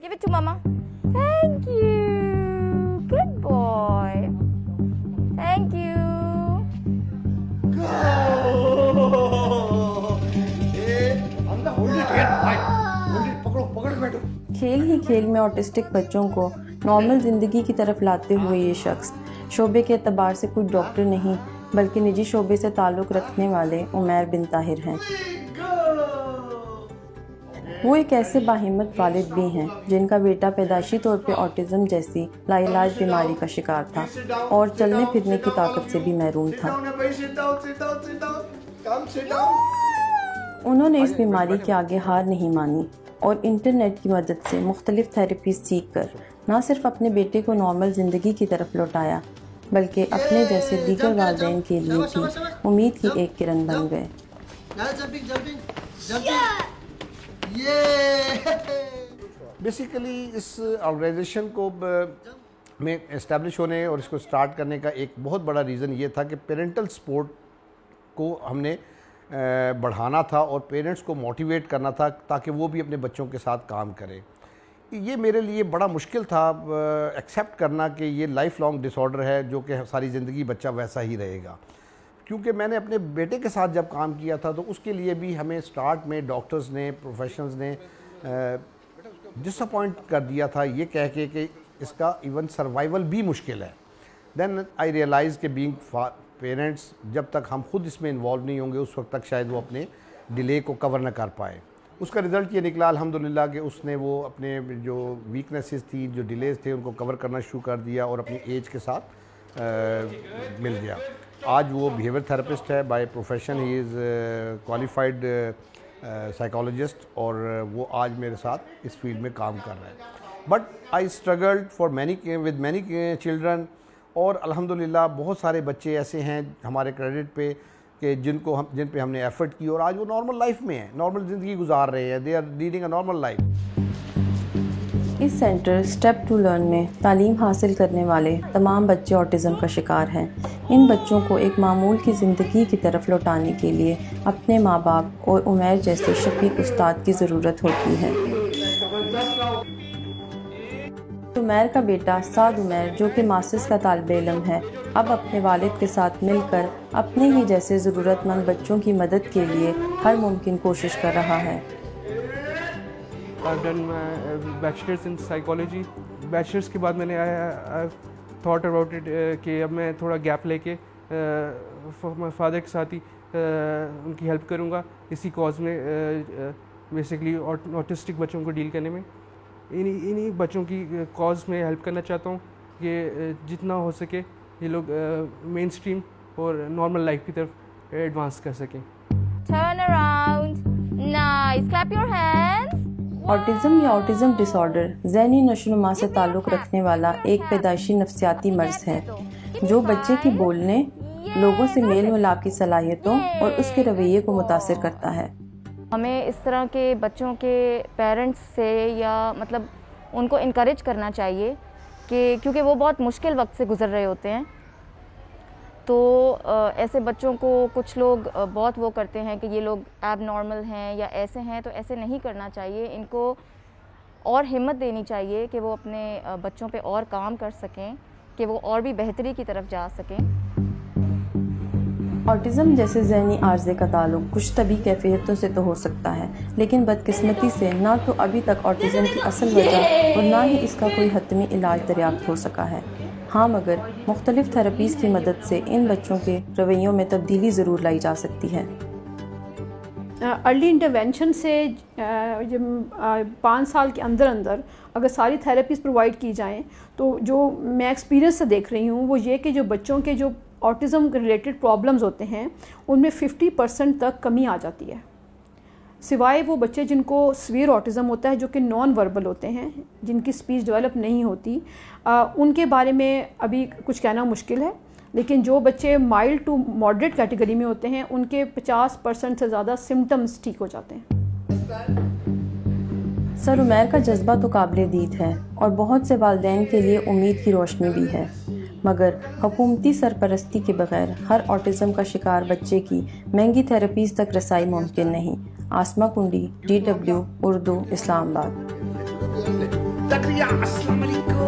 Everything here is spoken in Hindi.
Give it to mama. Thank you. Good boy. Thank you. खेल ही खेल में ऑटिस्टिक बच्चों को नॉर्मल ज़िंदगी की तरफ लाते हुए ये शख्स शोबे के एतबार से कोई डॉक्टर नहीं बल्कि निजी शोबे से ताल्लुक़ रखने वाले उमैर बिन ताहिर हैं। वो एक ऐसे बाहिम्मत वालिद भी हैं जिनका बेटा पैदाइशी तौर पे ऑटिज़म जैसी लाइलाज बीमारी का शिकार था और चलने फिरने की ताकत से भी महरूम था। उन्होंने इस बीमारी के आगे हार नहीं मानी और इंटरनेट की मदद से मुख्तलिफ थेरेपीज सीख कर न सिर्फ अपने बेटे को नॉर्मल ज़िंदगी की तरफ लौटाया बल्कि अपने जैसे दीगर वालिदैन के लिए भी उम्मीद की एक किरण बन गए। बेसिकली इस ऑर्गेनाइजेशन को में इस्टेब्लिश होने और इसको स्टार्ट करने का एक बहुत बड़ा रीज़न ये था कि पेरेंटल सपोर्ट को हमने बढ़ाना था और पेरेंट्स को मोटिवेट करना था ताकि वो भी अपने बच्चों के साथ काम करें। ये मेरे लिए बड़ा मुश्किल था एक्सेप्ट करना कि ये लाइफ लॉन्ग डिसऑर्डर है जो कि सारी ज़िंदगी बच्चा वैसा ही रहेगा, क्योंकि मैंने अपने बेटे के साथ जब काम किया था तो उसके लिए भी हमें स्टार्ट में डॉक्टर्स ने प्रोफेशनल्स ने डिसअपॉइंट कर दिया था ये कह के कि इसका इवन सर्वाइवल भी मुश्किल है। देन आई रियलाइज़ कि बीइंग पेरेंट्स जब तक हम खुद इसमें इन्वॉल्व नहीं होंगे उस वक्त तक शायद वो अपने डिले को कवर न कर पाए। उसका रिज़ल्ट ये निकला अल्हम्दुलिल्लाह कि उसने वो अपने जो वीकनेसेस थी जो डिलेज थे उनको कवर करना शुरू कर दिया और अपनी एज के साथ मिल गया। आज वो बिहेवियर थेरेपिस्ट है, by profession he is qualified psychologist और वो आज मेरे साथ इस फील्ड में काम कर रहा है। But I struggled for with many children और अल्हम्दुलिल्लाह बहुत सारे बच्चे ऐसे हैं हमारे क्रेडिट पे कि जिन पे हमने एफर्ट की और आज वो नॉर्मल लाइफ में हैं, नॉर्मल ज़िंदगी गुजार रहे हैं, they are leading a normal life. इस सेंटर स्टेप टू लर्न में तालीम हासिल करने वाले तमाम बच्चे ऑटिज़म का शिकार हैं। इन बच्चों को एक मामूल की ज़िंदगी की तरफ लौटाने के लिए अपने माँ बाप और उमैर जैसे शफीक उस्ताद की ज़रूरत होती है। उमैर का बेटा साद उमैर जो कि मास्टर्स का तालिब इल्म है अब अपने वालिद के साथ मिलकर अपने ही जैसे ज़रूरतमंद बच्चों की मदद के लिए हर मुमकिन कोशिश कर रहा है। I've done my bachelor's in psychology. Bachelors के बाद मैंने थॉट अबाउट इट कि अब मैं थोड़ा गैप लेके फादर के साथ ही उनकी हेल्प करूँगा इसी कॉज में, बेसिकली ऑटिस्टिक बच्चों को डील करने में। इन्हीं बच्चों की कॉज में हेल्प करना चाहता हूँ कि जितना हो सके ये लोग मेन स्ट्रीम और नॉर्मल लाइफ की तरफ एडवांस कर सकें। Turn around. Nice. Clap your hands. Autism या ऑटिज़म डिसऑर्डर ज़हनी नशोनुमा से ताल्लुक़ रखने वाला एक पैदाइशी नफ्सियाती मर्ज़ है जो बच्चे की बोलने, लोगों से मेल मिलाप की सलाहियतों और उसके रवैये को मुतासिर करता है। हमें इस तरह के बच्चों के पेरेंट्स से या मतलब उनको इनकरेज करना चाहिए कि क्योंकि वो बहुत मुश्किल वक्त से गुज़र रहे होते हैं, तो ऐसे बच्चों को कुछ लोग बहुत वो करते हैं कि ये लोग एब नॉर्मल हैं या ऐसे हैं, तो ऐसे नहीं करना चाहिए। इनको और हिम्मत देनी चाहिए कि वो अपने बच्चों पे और काम कर सकें, कि वो और भी बेहतरी की तरफ जा सकें। ऑटिज़म जैसे ज़हनी आर्ज़े का ताल्लुक़ कुछ तभी कैफियतों से तो हो सकता है, लेकिन बदकिस्मती से ना तो अभी तक ऑटिज़म की असल वजह और ना ही इसका कोई हतमी इलाज दरियाफ्त हो सका है। हाँ, मगर मुख्तलिफ थेरेपीज़ की मदद से इन बच्चों के रवैयों में तब्दीली ज़रूर लाई जा सकती है। अर्ली इंटरवेंशन से 5 साल के अंदर अंदर अगर सारी थेरेपीज़ प्रोवाइड की जाएँ तो जो मैं एक्सपीरियंस से देख रही हूँ वो ये कि जो बच्चों के जो ऑटिज़म रिलेटेड प्रॉब्लम्स होते हैं उनमें 50% तक कमी आ जाती है, सिवाय वो बच्चे जिनको सीवियर ऑटिज़म होता है जो कि नॉन वर्बल होते हैं, जिनकी स्पीच डेवलप नहीं होती, उनके बारे में अभी कुछ कहना मुश्किल है। लेकिन जो बच्चे माइल्ड टू मॉडरेट कैटेगरी में होते हैं उनके 50% से ज़्यादा सिम्टम्स ठीक हो जाते हैं। सर उमैर का जज्बा तो काबिल दीद है और बहुत से वालिदैन के लिए उम्मीद की रोशनी भी है, मगर हुकूमती सरपरस्ती के बगैर हर ऑटिज़म का शिकार बच्चे की महंगी थेरेपीज़ तक रसाई मुमकिन नहीं। आसमा कुंडी, DW उर्दू, इस्लामाबाद। ज़करिया अस्सलाम वालेकुम